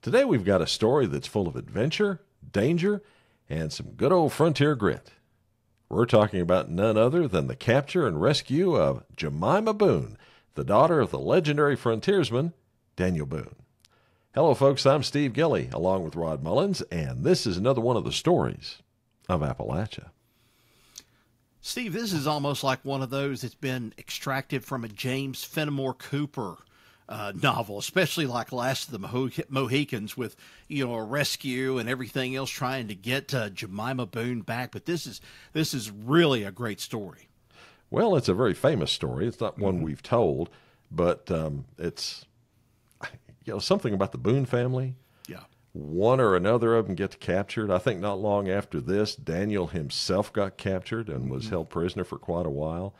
Today we've got a story that's full of adventure, danger, and some good old frontier grit. We're talking about none other than the capture and rescue of Jemima Boone, the daughter of the legendary frontiersman, Daniel Boone. Hello, folks. I'm Steve Gilly, along with Rod Mullins, and this is another one of the stories of Appalachia. Steve, this is almost like one of those that's been extracted from a James Fenimore Cooper novel, especially like Last of the Mohicans with, a rescue and everything else trying to get Jemima Boone back. But this is really a great story. Well, it's a very famous story. It's not one we've told, but it's, something about the Boone family. Yeah. One or another of them get captured. I think not long after this, Daniel himself got captured and was held prisoner for quite a while.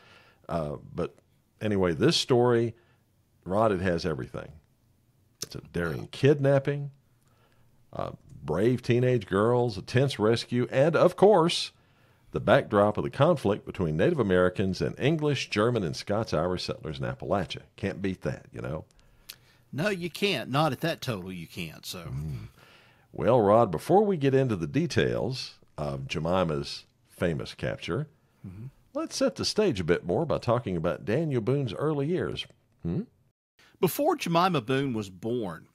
But anyway, this story, Rod, it has everything. It's a daring kidnapping, brave teenage girls, a tense rescue, and, of course, the backdrop of the conflict between Native Americans and English, German, and Scots-Irish settlers in Appalachia. Can't beat that, No, you can't. Not at that total, you can't. So, Well, Rod, before we get into the details of Jemima's famous capture, let's set the stage a bit more by talking about Daniel Boone's early years. Before Jemima Boone was born,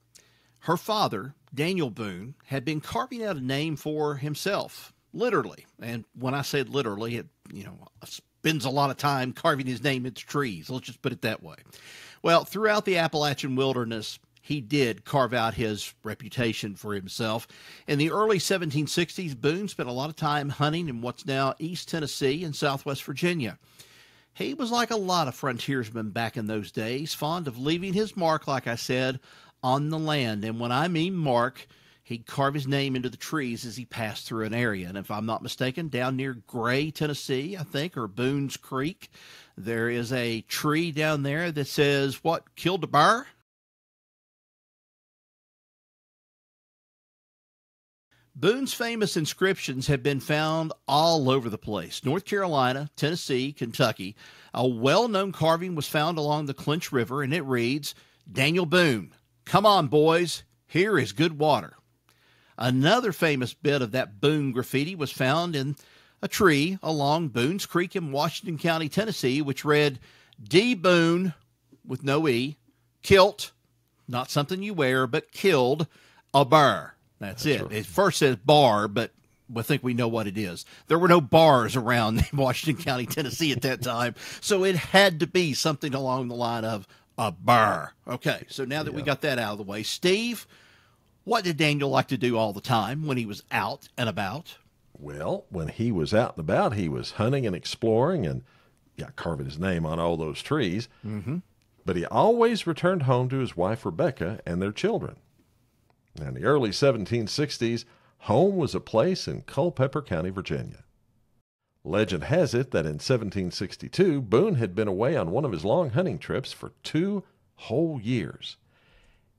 her father, Daniel Boone, had been carving out a name for himself, literally. And when I say literally, it, spends a lot of time carving his name into trees. Let's just put it that way. Well, throughout the Appalachian wilderness, he did carve out his reputation for himself. In the early 1760s, Boone spent a lot of time hunting in what's now East Tennessee and Southwest Virginia. He was like a lot of frontiersmen back in those days, fond of leaving his mark, like I said, on the land. And when I mean mark, he'd carve his name into the trees as he passed through an area. And if I'm not mistaken, down near Gray, Tennessee, I think, or Boone's Creek, there is a tree down there that says, what, killed a bear? Boone's famous inscriptions have been found all over the place. North Carolina, Tennessee, Kentucky. A well-known carving was found along the Clinch River, and it reads, Daniel Boone, come on, boys, here is good water. Another famous bit of that Boone graffiti was found in a tree along Boone's Creek in Washington County, Tennessee, which read, D. Boone, with no E, kilt, not something you wear, but killed a bear. That's it. Right. It first says bar, but I think we know what it is. There were no bars around Washington County, Tennessee at that time, so it had to be something along the line of a bear. Okay, so now that we got that out of the way, Steve, what did Daniel like to do all the time when he was out and about? Well, when he was out and about, he was hunting and exploring and carving his name on all those trees. But he always returned home to his wife, Rebecca, and their children. Now, in the early 1760s, home was a place in Culpeper County, Virginia. Legend has it that in 1762, Boone had been away on one of his long hunting trips for 2 whole years.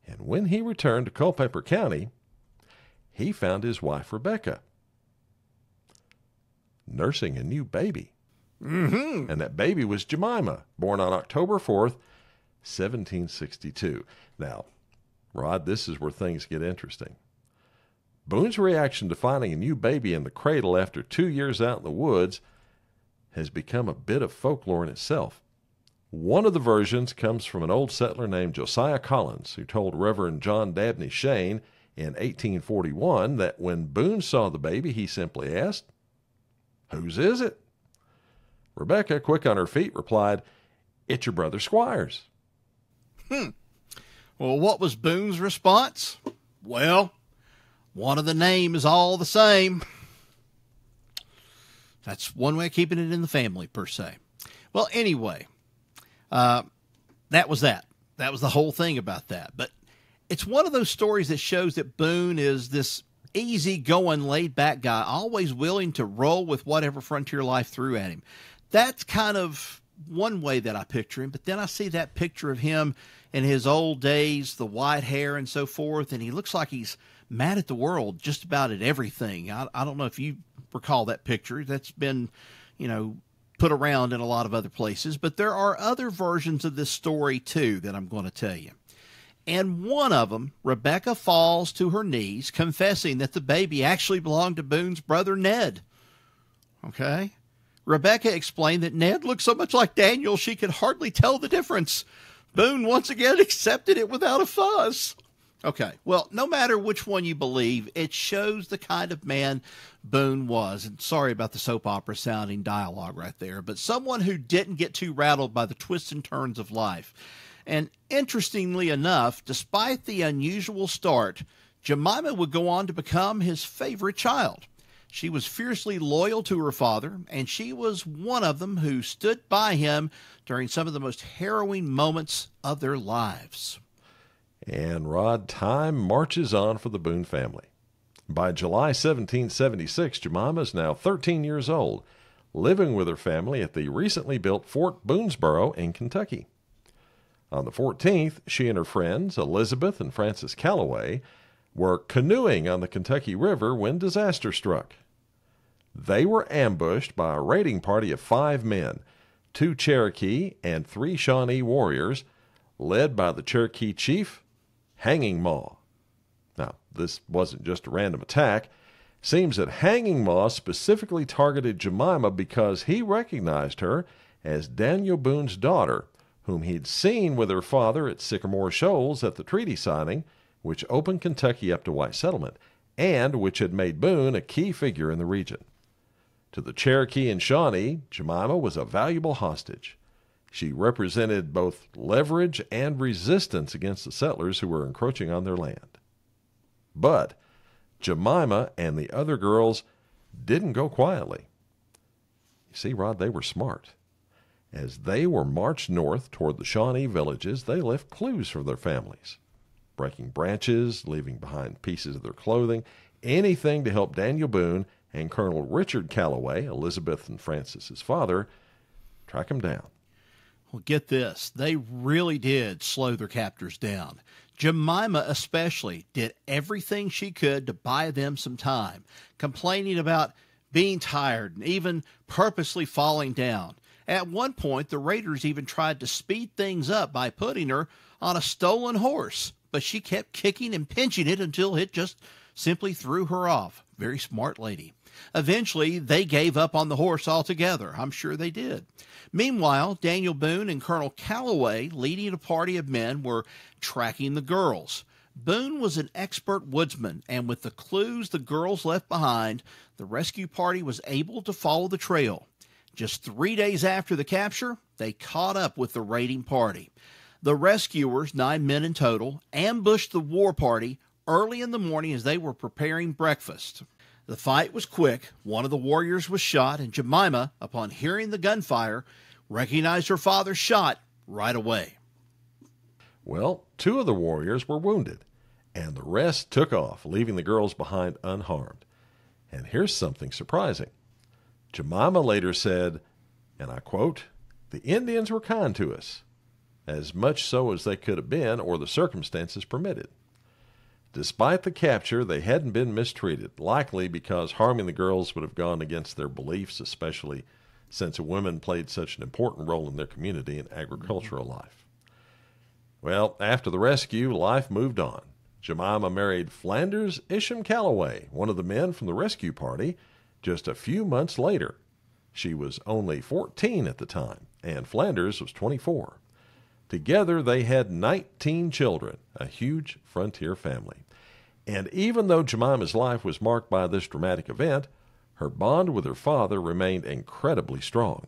And when he returned to Culpeper County, he found his wife, Rebecca, nursing a new baby. And that baby was Jemima, born on October 4th, 1762. Now, Rod, this is where things get interesting. Boone's reaction to finding a new baby in the cradle after 2 years out in the woods has become a bit of folklore in itself. One of the versions comes from an old settler named Josiah Collins, who told Reverend John Dabney Shane in 1841 that when Boone saw the baby, he simply asked, "Whose is it?" Rebecca, quick on her feet, replied, "It's your brother Squire's." Well, what was Boone's response? Well, one of the name is all the same. That's one way of keeping it in the family, per se. Well, anyway, that was that. That was the whole thing about that. But it's one of those stories that shows that Boone is this easy-going, laid-back guy, always willing to roll with whatever frontier life threw at him. That's kind of one way that I picture him, but then I see that picture of him in his old days, the white hair and so forth, and he looks like he's mad at the world just about at everything. I don't know if you recall that picture. That's been, put around in a lot of other places, but there are other versions of this story too that I'm going to tell you. In one of them, Rebecca falls to her knees, confessing that the baby actually belonged to Boone's brother Ned. Okay? Rebecca explained that Ned looked so much like Daniel she could hardly tell the difference. Boone once again accepted it without a fuss. Okay, well, no matter which one you believe, it shows the kind of man Boone was. And sorry about the soap opera sounding dialogue right there, but someone who didn't get too rattled by the twists and turns of life. And interestingly enough, despite the unusual start, Jemima would go on to become his favorite child. She was fiercely loyal to her father, and she was one of them who stood by him during some of the most harrowing moments of their lives. And Rod, time marches on for the Boone family. By July 1776, Jemima is now 13 years old, living with her family at the recently built Fort Boonesborough in Kentucky. On the 14th, she and her friends, Elizabeth and Francis Calloway, were canoeing on the Kentucky River when disaster struck. They were ambushed by a raiding party of 5 men, 2 Cherokee and 3 Shawnee warriors, led by the Cherokee chief, Hanging Maw. Now, this wasn't just a random attack. Seems that Hanging Maw specifically targeted Jemima because he recognized her as Daniel Boone's daughter, whom he'd seen with her father at Sycamore Shoals at the treaty signing, which opened Kentucky up to white settlement, and which had made Boone a key figure in the region. To the Cherokee and Shawnee, Jemima was a valuable hostage. She represented both leverage and resistance against the settlers who were encroaching on their land. But Jemima and the other girls didn't go quietly. You see, Rod, they were smart. As they were marched north toward the Shawnee villages, they left clues for their families, breaking branches, leaving behind pieces of their clothing, anything to help Daniel Boone and Colonel Richard Calloway, Elizabeth and Francis's father, track them down. Well, get this. They really did slow their captors down. Jemima especially did everything she could to buy them some time, complaining about being tired and even purposely falling down. At one point, the raiders even tried to speed things up by putting her on a stolen horse, but she kept kicking and pinching it until it just simply threw her off. Very smart lady. Eventually, they gave up on the horse altogether. I'm sure they did. Meanwhile, Daniel Boone and Colonel Calloway, leading a party of men, were tracking the girls. Boone was an expert woodsman, and with the clues the girls left behind, the rescue party was able to follow the trail. Just 3 days after the capture, they caught up with the raiding party. The rescuers, 9 men in total, ambushed the war party early in the morning as they were preparing breakfast. The fight was quick. One of the warriors was shot, and Jemima, upon hearing the gunfire, recognized her father's shot right away. Well, 2 of the warriors were wounded, and the rest took off, leaving the girls behind unharmed. And here's something surprising. Jemima later said, and I quote, "The Indians were kind to us, as much so as they could have been or the circumstances permitted. Despite the capture, they hadn't been mistreated, likely because harming the girls would have gone against their beliefs, especially since women played such an important role in their community and agricultural life." Well, after the rescue, life moved on. Jemima married Flanders Isham Calloway, one of the men from the rescue party, just a few months later. She was only 14 at the time, and Flanders was 24. Together, they had 19 children, a huge frontier family. And even though Jemima's life was marked by this dramatic event, her bond with her father remained incredibly strong.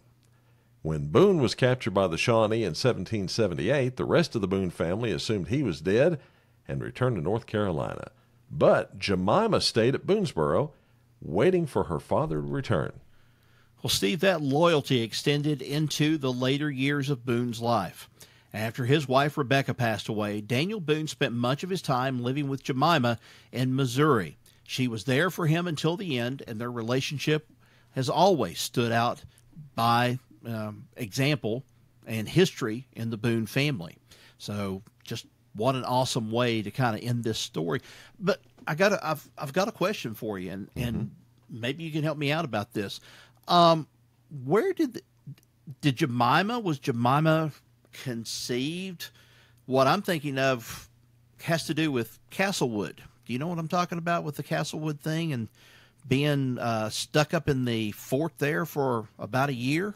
When Boone was captured by the Shawnee in 1778, the rest of the Boone family assumed he was dead and returned to North Carolina. But Jemima stayed at Boonesborough, waiting for her father to return. Well, Steve, that loyalty extended into the later years of Boone's life. After his wife Rebecca passed away, Daniel Boone spent much of his time living with Jemima in Missouri. She was there for him until the end, and their relationship has always stood out by example and history in the Boone family. So just what an awesome way to kind of end this story. But I've got a question for you, and maybe you can help me out about this. Where did Jemima conceived? What I'm thinking of has to do with Castlewood. Do you know what I'm talking about with the Castlewood thing and being stuck up in the fort there for about a year?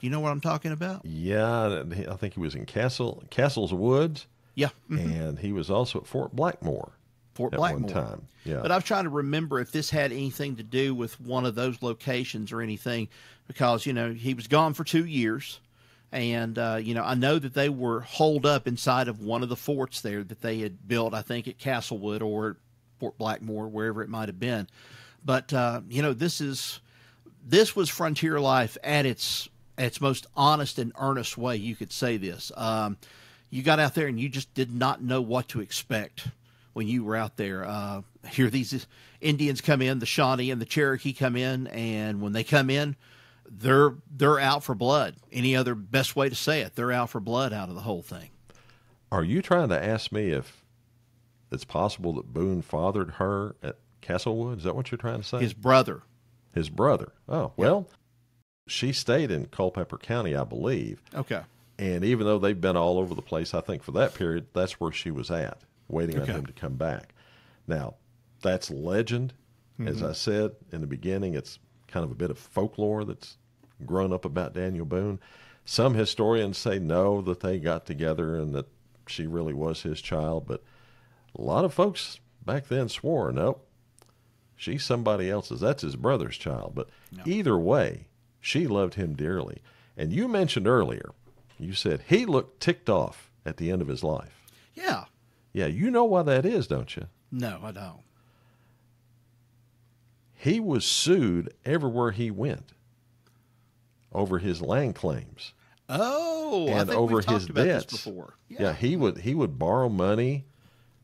Do you know what I'm talking about? Yeah, I think he was in Castle's Woods. Yeah. And he was also at Fort Blackmore. Fort at Blackmore. one time. Yeah. But I was trying to remember if this had anything to do with one of those locations or anything, because, he was gone for 2 years. And, I know that they were holed up inside of one of the forts there that they had built, I think, at Castlewood or Fort Blackmore, wherever it might have been. But, this was frontier life at its most honest and earnest way. You could say this. You got out there and you just did not know what to expect when you were out there. Here these Indians come in, the Shawnee and the Cherokee come in, and when they come in, they're out for blood. Any other best way to say it, they're out for blood out of the whole thing. Are you trying to ask me if it's possible that Boone fathered her at Castlewood? Is that what you're trying to say? His brother. His brother. Oh, well, she stayed in Culpeper County, I believe. Okay. And even though they've been all over the place, I think for that period, that's where she was at, waiting on him to come back. Now, that's legend. As I said in the beginning, it's kind of a bit of folklore that's grown up about Daniel Boone. Some historians say no, that they got together and that she really was his child. But a lot of folks back then swore, nope, she's somebody else's. That's his brother's child. But either way, she loved him dearly. And you mentioned earlier, you said he looked ticked off at the end of his life. Yeah. Yeah, you know why that is, don't you? No, I don't. He was sued everywhere he went over his land claims. Oh, and I think over we've talked his about debts. this before. Yeah, he would borrow money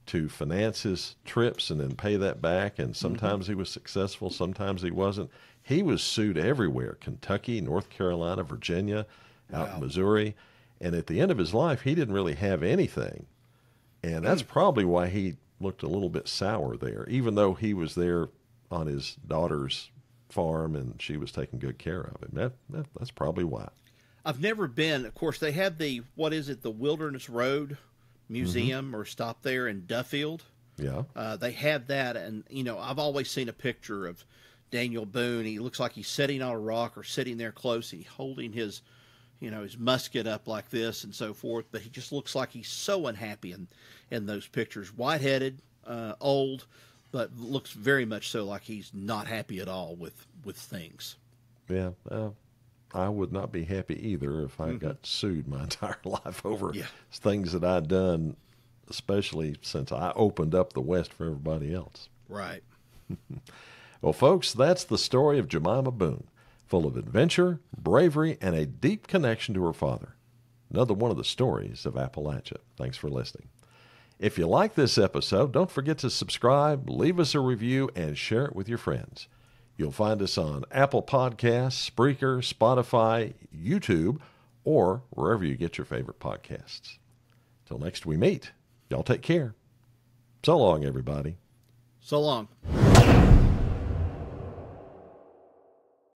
to finance his trips and then pay that back. And sometimes he was successful, sometimes he wasn't. He was sued everywhere: Kentucky, North Carolina, Virginia, out in Missouri. And at the end of his life, he didn't really have anything. And that's probably why he looked a little bit sour there, even though he was there on his daughter's farm and she was taking good care of him. That's probably why. I've never been. Of course, they have the Wilderness Road Museum or stop there in Duffield. Yeah. They have that. And, I've always seen a picture of Daniel Boone. He looks like he's sitting on a rock or sitting there close. He's holding his musket up like this and so forth. But he just looks like he's so unhappy in those pictures. White-headed, old, but looks very much so like he's not happy at all with things. Yeah. I would not be happy either if I got sued my entire life over things that I'd done, especially since I opened up the West for everybody else. Right. Well, folks, that's the story of Jemima Boone, full of adventure, bravery, and a deep connection to her father. Another one of the stories of Appalachia. Thanks for listening. If you like this episode, don't forget to subscribe, leave us a review, and share it with your friends. You'll find us on Apple Podcasts, Spreaker, Spotify, YouTube, or wherever you get your favorite podcasts. Till next we meet, y'all take care. So long, everybody. So long.